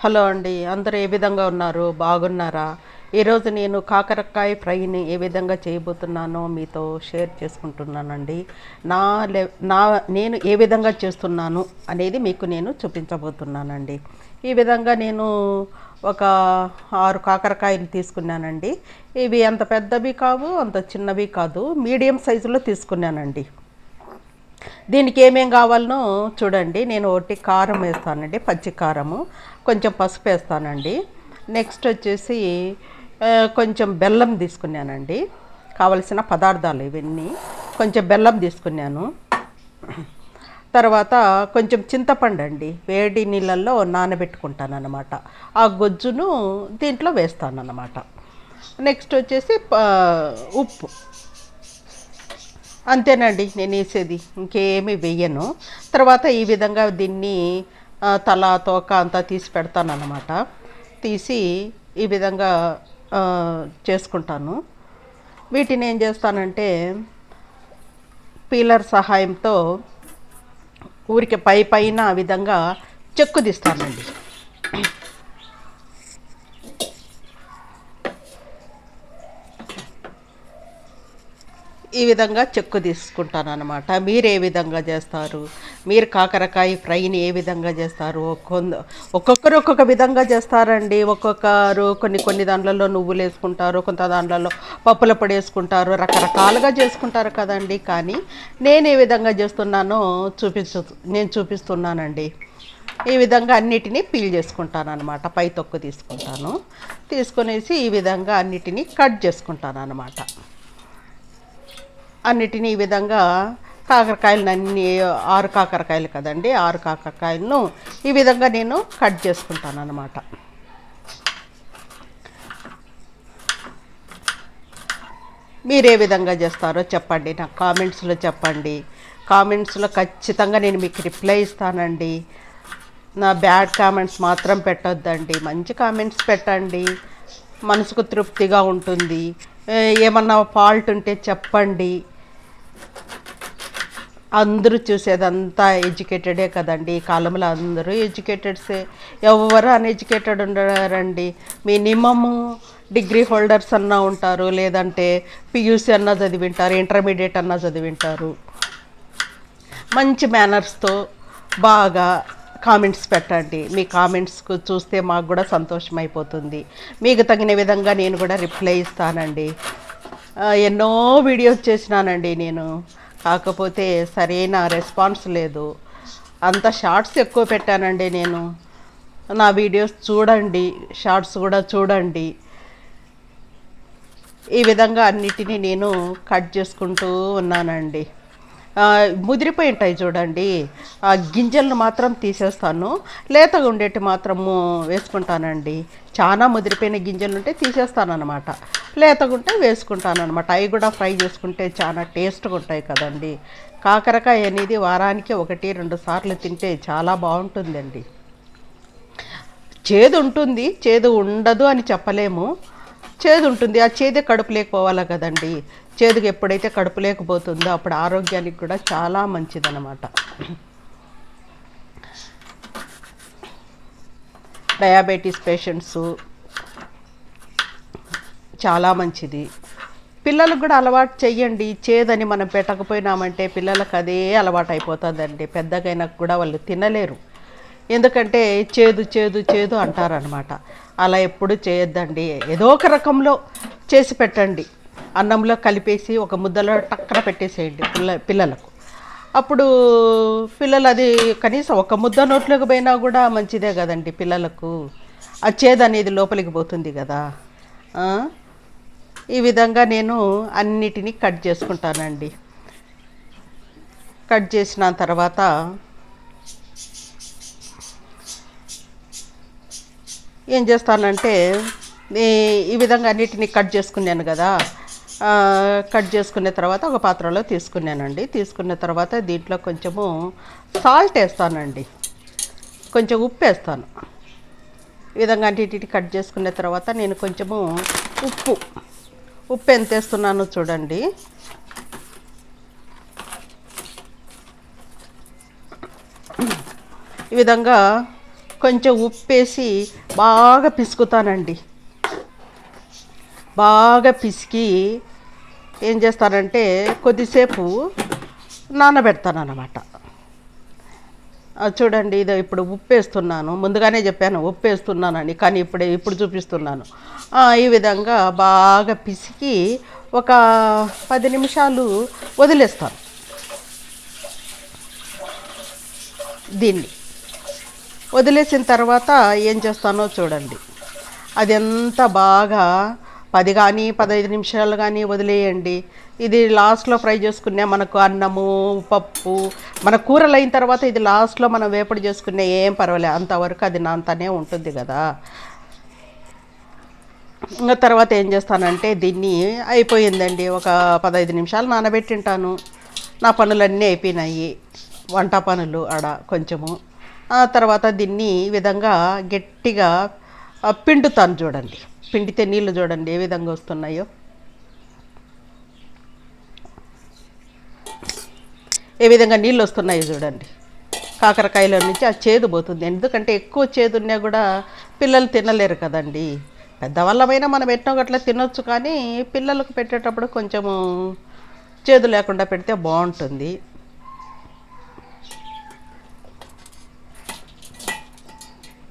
Hello అండి, అందరూ ఏ విధంగా ఉన్నారు? బాగున్నారా? ఈరోజు నేను కాకరకాయ ఫ్రైని ఏ విధంగా చేయబోతున్నానో మీతో షేర్ చేసుకుంటున్నానండి. నా లె నా నేను ఏ విధంగా చేస్తున్నాను అనేది మీకు నేను చూపించబోతున్నానండి. ఈ విధంగా నేను ఒక 6 కాకరకాయలు తీసుకున్నానండి. ఇవి అంత పెద్దవి కావు, అంత చిన్నవి కాదు, మీడియం సైజులో తీసుకున్నానండి. దీనికి ఏమేం కావాలనో చూడండి. నేను ఒకటి కారం వేస్తానండి, పచ్చి కారము, కొంచెం పసుపు వేస్తానండి. నెక్స్ట్ వచ్చేసి కొంచెం బెల్లం తీసుకున్నానండి. కావలసిన పదార్థాలు ఇవన్నీ. కొంచెం బెల్లం తీసుకున్నాను. తర్వాత కొంచెం చింతపండు అండి, వేడి నీళ్ళల్లో నానబెట్టుకుంటాను అన్నమాట. ఆ గొజ్జును దీంట్లో వేస్తాను అన్నమాట. నెక్స్ట్ వచ్చేసి ఉప్పు. అంతేనండి నేను వేసేది, ఇంకేమీ వేయను. తర్వాత ఈ విధంగా దీన్ని తల తోక అంతా తీసి పెడతాను అన్నమాట. తీసి ఈ విధంగా చేసుకుంటాను. వీటిని ఏం చేస్తానంటే పీలర్ సహాయంతో ఊరికే పైన ఆ విధంగా చెక్కు తీస్తానండి. ఈ విధంగా చెక్కు తీసుకుంటాను అనమాట. మీరు ఏ విధంగా చేస్తారు? మీరు కాకరకాయ ఫ్రైని ఏ విధంగా చేస్తారు? ఒక్కొక్కరు ఒక్కొక్క విధంగా చేస్తారండి. ఒక్కొక్కరు కొన్ని దాంట్లలో నువ్వులు వేసుకుంటారు, కొంత దాంట్లలో పప్పుల పొడి వేసుకుంటారు, రకరకాలుగా చేసుకుంటారు కదండి. కానీ నేను ఏ విధంగా చేస్తున్నానో నేను చూపిస్తున్నానండి. ఈ విధంగా అన్నిటినీ పీల్ చేసుకుంటాను అనమాట. పై తొక్కు తీసుకుంటాను. తీసుకునేసి ఈ విధంగా అన్నిటినీ కట్ చేసుకుంటాను అనమాట. అన్నిటినీ ఈ విధంగా కాకరకాయలను అన్నీ 6 కాకరకాయలు కదండి, 6 కాకరకాయలను ఈ విధంగా నేను కట్ చేసుకుంటాను అన్నమాట. మీరే విధంగా చేస్తారో చెప్పండి, నాకు కామెంట్స్లో చెప్పండి. కామెంట్స్లో ఖచ్చితంగా నేను మీకు రిప్లై ఇస్తానండి. నా బ్యాడ్ కామెంట్స్ మాత్రం పెట్టొద్దండి, మంచి కామెంట్స్ పెట్టండి, మనసుకు తృప్తిగా ఉంటుంది. ఏమన్నా ఫాల్ట్ ఉంటే చెప్పండి. అందరూ చూసేదంతా ఎడ్యుకేటెడే కదండి. ఈ కాలంలో అందరూ ఎడ్యుకేటెడ్సే, ఎవరు అన్ఎడ్యుకేటెడ్ ఉండరండి. మినిమము డిగ్రీ హోల్డర్స్ అన్నా ఉంటారు, లేదంటే పియూసీ అన్నా చదివింటారు, ఇంటర్మీడియట్ అన్నా చదివింటారు. మంచి మేనర్స్తో బాగా కామెంట్స్ పెట్టండి. మీ కామెంట్స్కు చూస్తే మాకు కూడా సంతోషం అయిపోతుంది. మీకు తగిన విధంగా నేను కూడా రిప్లై ఇస్తానండి. ఎన్నో వీడియోస్ చేసినానండి నేను, కాకపోతే సరైన రెస్పాన్స్ లేదు. అంత షార్ట్స్ ఎక్కువ పెట్టానండి నేను. నా వీడియోస్ చూడండి, షార్ట్స్ కూడా చూడండి. ఈ విధంగా అన్నిటినీ నేను కట్ చేసుకుంటూ ఉన్నానండి. ముదిరిపోయి ఉంటాయి చూడండి, ఆ గింజలను మాత్రం తీసేస్తాను, లేతగా ఉండేటి మాత్రము వేసుకుంటానండి. చాలా ముదిరిపోయిన గింజలు ఉంటే తీసేస్తాను అనమాట, లేతగా ఉంటే వేసుకుంటాను అనమాట. అవి కూడా ఫ్రై చేసుకుంటే చాలా టేస్ట్గా ఉంటాయి కదండి. కాకరకాయ అనేది వారానికి 1-2 సార్లు తింటే చాలా బాగుంటుందండి. చేదు ఉంటుంది, చేదు ఉండదు అని చెప్పలేము. చేదు ఉంటుంది, ఆ చేదే కడుపు లేకపోవాలా కదండి. చేదుకు ఎప్పుడైతే కడుపు లేకపోతుందో అప్పుడు ఆరోగ్యానికి కూడా చాలా మంచిదన్నమాట. డయాబెటీస్ పేషెంట్స్ చాలా మంచిది. పిల్లలకు కూడా అలవాటు చెయ్యండి. చేదని మనం పెట్టకపోయినామంటే పిల్లలకు అదే అలవాటు అయిపోతుందండి. పెద్దగైనా కూడా వాళ్ళు తినలేరు, ఎందుకంటే చేదు చేదు చేదు అంటారనమాట. అలా ఎప్పుడు చేయొద్దండి. ఏదో ఒక రకంలో చేసి పెట్టండి. అన్నంలో కలిపేసి ఒక ముద్దలో టక్కన పెట్టేసేయండి పిల్లలకు. అప్పుడు పిల్లలు అది కనీసం ఒక ముద్ద నోట్లోకి పోయినా కూడా మంచిదే కదండి పిల్లలకు. ఆ చేదు అనేది లోపలికి పోతుంది కదా. ఈ విధంగా నేను అన్నిటినీ కట్ చేసుకుంటానండి. కట్ చేసిన తర్వాత ఏం చేస్తానంటే ఈ విధంగా అన్నిటినీ కట్ చేసుకున్నాను కదా. కట్ చేసుకున్న తర్వాత ఒక పాత్రలో తీసుకున్నానండి. తీసుకున్న తర్వాత దీంట్లో కొంచెము సాల్ట్ వేస్తానండి, కొంచెం ఉప్పు వేస్తాను. ఈ విధంగా అన్నిటిని కట్ చేసుకున్న తర్వాత నేను కొంచెము ఉప్పు ఎంత వేస్తున్నానో చూడండి. ఈ విధంగా కొంచెం ఉప్పేసి బాగా పిసుకుతానండి. బాగా పిసికి ఏం చేస్తానంటే కొద్దిసేపు నానబెడతాను అన్నమాట. చూడండి, ఇది ఇప్పుడు ఉప్పేస్తున్నాను. ముందుగానే చెప్పాను ఉప్పేస్తున్నానని, కానీ ఇప్పుడు చూపిస్తున్నాను. ఈ విధంగా బాగా పిసికి ఒక 10 నిమిషాలు వదిలేస్తాను దీన్ని. వదిలేసిన తర్వాత ఏం చేస్తానో చూడండి. అది ఎంత బాగా 10 కానీ 15 నిమిషాలు కానీ వదిలేయండి. ఇది లాస్ట్లో ఫ్రై చేసుకునే మనకు అన్నము పప్పు మన కూరలు అయిన తర్వాత ఇది లాస్ట్లో మనం వేపుడు చేసుకునే ఏం పర్వాలేదు, అంతవరకు అది నాంతనే ఉంటుంది కదా. ఇంకా తర్వాత ఏం చేస్తానంటే దీన్ని అయిపోయిందండి, ఒక 15 నిమిషాలు నానబెట్టింటాను. నా పనులన్నీ అయిపోయినాయి, వంట పనులు ఆడ కొంచెము. ఆ తర్వాత దీన్ని ఈ విధంగా గట్టిగా పిండుతాను. చూడండి, పిండితే నీళ్ళు చూడండి ఏ విధంగా వస్తున్నాయో. ఏ విధంగా నీళ్ళు వస్తున్నాయో చూడండి. కాకరకాయల నుంచి ఆ చేదు పోతుంది. ఎందుకంటే ఎక్కువ చేదు ఉన్నా కూడా పిల్లలు తినలేరు కదండి. పెద్దవాళ్ళమైనా మనం ఎన్నో గట్ల తినొచ్చు, కానీ పిల్లలకు పెట్టేటప్పుడు కొంచెము చేదు లేకుండా పెడితే బాగుంటుంది.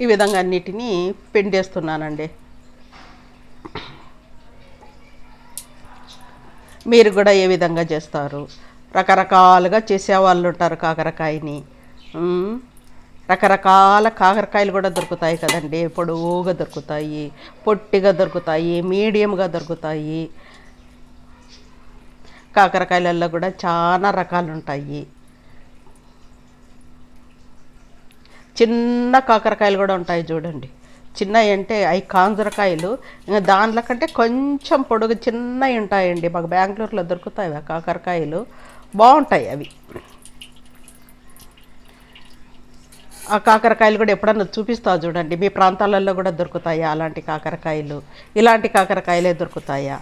ఈ విధంగా అన్నిటినీ పిండేస్తున్నానండి. మీరు కూడా ఏ విధంగా చేస్తారు? రకరకాలుగా చేసేవాళ్ళు ఉంటారు కాకరకాయని. రకరకాల కాకరకాయలు కూడా దొరుకుతాయి కదండి. పొడువుగా దొరుకుతాయి, పొట్టిగా దొరుకుతాయి, మీడియంగా దొరుకుతాయి. కాకరకాయలలో కూడా చాలా రకాలు ఉంటాయి. చిన్న కాకరకాయలు కూడా ఉంటాయి చూడండి. చిన్నవి అంటే అవి కాంజరకాయలు. ఇంకా దాంట్లో కంటే కొంచెం పొడుగు చిన్నవి ఉంటాయండి. మాకు బెంగళూరులో దొరుకుతాయి ఆ కాకరకాయలు, బాగుంటాయి అవి. ఆ కాకరకాయలు కూడా ఎప్పుడన్నా చూపిస్తా చూడండి. మీ ప్రాంతాలలో కూడా దొరుకుతాయా అలాంటి కాకరకాయలు? ఇలాంటి కాకరకాయలే దొరుకుతాయా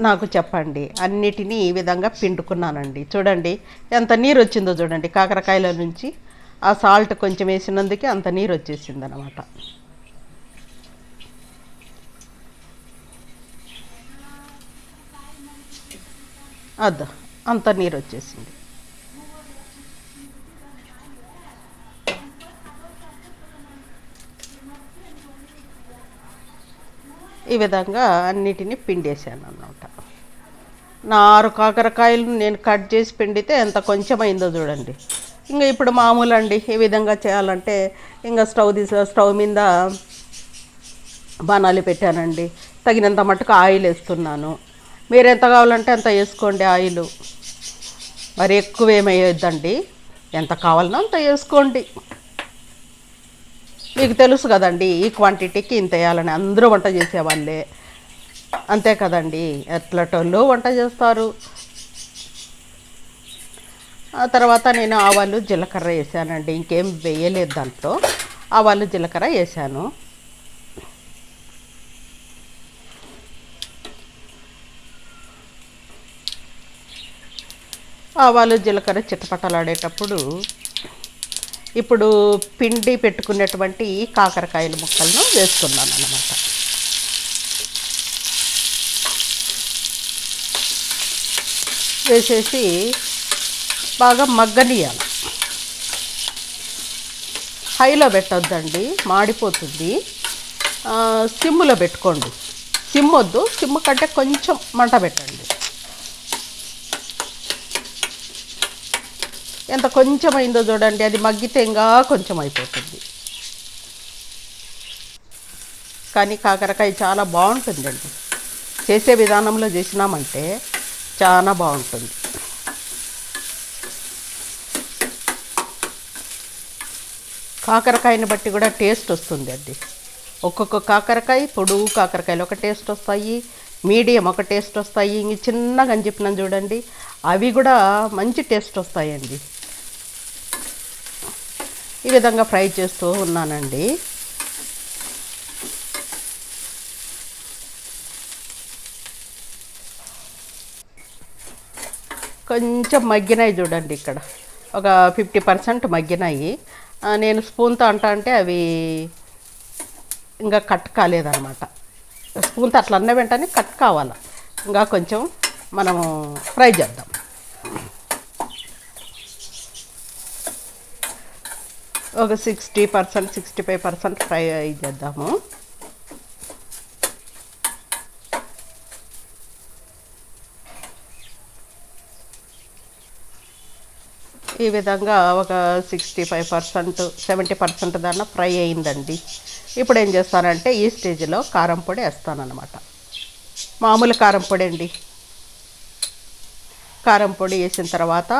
నాకు చెప్పండి. అన్నిటినీ ఈ విధంగా పిండుకున్నానండి. చూడండి ఎంత నీరు వచ్చిందో చూడండి. కాకరకాయల నుంచి ఆ సాల్ట్ కొంచెం వేసినందుకే అంత నీరు వచ్చేసింది అన్నమాట. అంత నీరు వచ్చేసింది. ఈ విధంగా అన్నిటినీ పిండేసాను అన్నమాట. నా 6 కాకరకాయలు నేను కట్ చేసి పిండితే ఎంత కొంచెం అయిందో చూడండి. ఇంకా ఇప్పుడు మామూలు అండి. ఏ విధంగా చేయాలంటే ఇంకా స్టవ్ మీద బాణాలు పెట్టానండి. తగినంత మట్టుకు ఆయిల్ వేస్తున్నాను. మీరు ఎంత కావాలంటే అంత వేసుకోండి ఆయిల్. మరి ఎక్కువ ఏమయ్యొద్దండి, ఎంత కావాలనో అంత వేసుకోండి. మీకు తెలుసు కదండి ఈ క్వాంటిటీకి ఇంత వేయాలని. అందరూ వంట చేసేవాళ్ళే అంతే కదండి, ఎట్లటోళ్ళు వంట చేస్తారు. ఆ తర్వాత నేను ఆవాలు జీలకర్ర వేసానండి. ఇంకేం వేయలేదు దాంట్లో. ఆవాలు జీలకర్ర వేసాను. ఆవాలు జీలకర్ర చిటపటలాడేటప్పుడు ఇప్పుడు పిండి పెట్టుకున్నటువంటి కాకరకాయల ముక్కలను వేస్తున్నాను అన్నమాట. వేసేసి బాగా మగ్గనియాలి. హైలో పెట్టొద్దండి, మాడిపోతుంది. సిమ్లో పెట్టుకోండి. సిమ్ వద్దు, సిమ్ కంటే కొంచెం మంట పెట్టండి. ఎంత కొంచెం అయిందో చూడండి. అది మగ్గితే ఇంకా కొంచెం అయిపోతుంది. కానీ కాకరకాయ చాలా బాగుంటుందండి. చేసే విధానంలో చేసినామంటే చాలా బాగుంటుంది. కాకరకాయని బట్టి కూడా టేస్ట్ వస్తుంది అండి. ఒక్కొక్క కాకరకాయ, పొడుగు కాకరకాయలు ఒక టేస్ట్ వస్తాయి, మీడియం ఒక టేస్ట్ వస్తాయి, ఇంక చిన్నగా అని చెప్పినాను చూడండి, అవి కూడా మంచి టేస్ట్ వస్తాయండి. ఈ విధంగా ఫ్రై చేస్తూ ఉన్నానండి. కొంచెం మగ్గినాయి చూడండి. ఇక్కడ ఒక 50% మగ్గినాయి. నేను స్పూన్తో అంటే అవి ఇంకా కట్ కాలేదన్నమాట. స్పూన్తో అట్లా అన్న వెంటనే కట్ కావాలి. ఇంకా కొంచెం మనము ఫ్రై చేద్దాం. ఒక 60% 65% ఫ్రై చేద్దాము. ఈ విధంగా ఒక 65% 70% దాకా ఫ్రై అయిందండి. ఇప్పుడు ఏం చేస్తానంటే ఈ స్టేజ్లో కారం పొడి వేస్తానన్నమాట. మామూలు కారం పొడి అండి. కారం పొడి వేసిన తర్వాత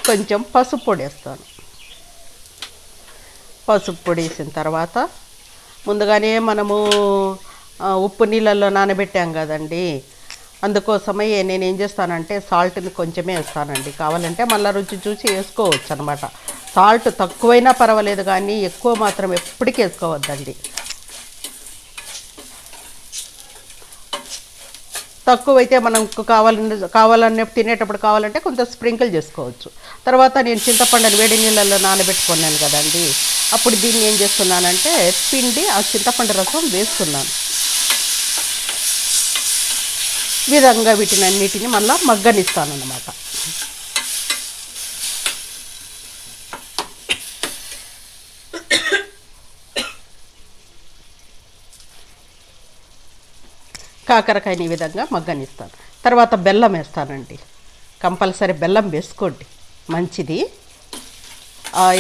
కొంచెం పసుపు పొడి వేస్తాను. పసుపు పొడి వేసిన తర్వాత ముందుగానే మనము ఉప్పు నీళ్ళల్లో నానబెట్టాం కదండి. అందుకోసమే నేను ఏం చేస్తానంటే సాల్ట్ని కొంచెమే వేస్తానండి. కావాలంటే మళ్ళీ రుచి చూసి వేసుకోవచ్చు అనమాట. సాల్ట్ తక్కువైనా పర్వాలేదు, కానీ ఎక్కువ మాత్రం ఎప్పటికీ వేసుకోవద్దండి. తక్కువైతే మనం కావాలనే తినేటప్పుడు కావాలంటే కొంత స్ప్రింకిల్ చేసుకోవచ్చు. తర్వాత నేను చింతపండుని వేడి నీళ్ళల్లో నానబెట్టుకున్నాను కదండి. అప్పుడు దీన్ని ఏం చేస్తున్నానంటే పిండి ఆ చింతపండు రసం వేస్తున్నాను. ఈ విధంగా వీటిని అన్నిటిని మళ్ళీ మగ్గనిస్తానన్నమాట. కాకరకాయని ఈ విధంగా మగ్గనిస్తాను. తర్వాత బెల్లం వేస్తానండి. కంపల్సరీ బెల్లం వేసుకోండి, మంచిది.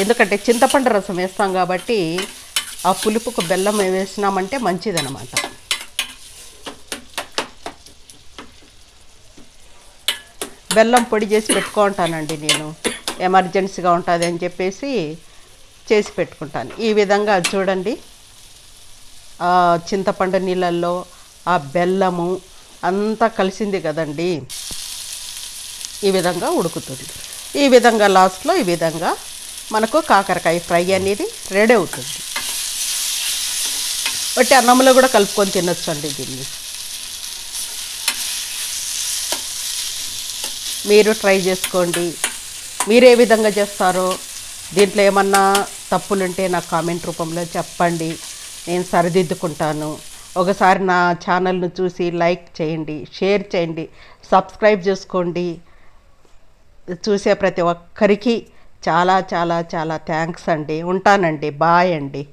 ఎందుకంటే చింతపండు రసం వేస్తాం కాబట్టి ఆ పులుపుకు బెల్లం వేసినామంటే మంచిదన్నమాట. బెల్లం పొడి చేసి పెట్టుకుంటానండి నేను. ఎమర్జెన్సీగా ఉంటుంది అని చెప్పేసి చేసి పెట్టుకుంటాను. ఈ విధంగా చూడండి, చింతపండు నీళ్ళల్లో ఆ బెల్లము అంతా కలిసింది కదండి. ఈ విధంగా ఉడుకుతుంది. ఈ విధంగా లాస్ట్లో ఈ విధంగా మనకు కాకరకాయ ఫ్రై అనేది రెడీ అవుతుంది. బట్టి అన్నంలో కూడా కలుపుకొని తినొచ్చు అండి దీన్ని. మీరు ట్రై చేసుకోండి. మీరు ఏ విధంగా చేస్తారో, దీంట్లో ఏమన్నా తప్పులుంటే నాకు కామెంట్ రూపంలో చెప్పండి, నేను సరిదిద్దుకుంటాను. ఒకసారి నా ఛానల్ను చూసి లైక్ చేయండి, షేర్ చేయండి, సబ్స్క్రైబ్ చేసుకోండి. చూసే ప్రతి ఒక్కరికి చాలా చాలా చాలా థ్యాంక్స్ అండి. ఉంటానండి. బాయ్ అండి.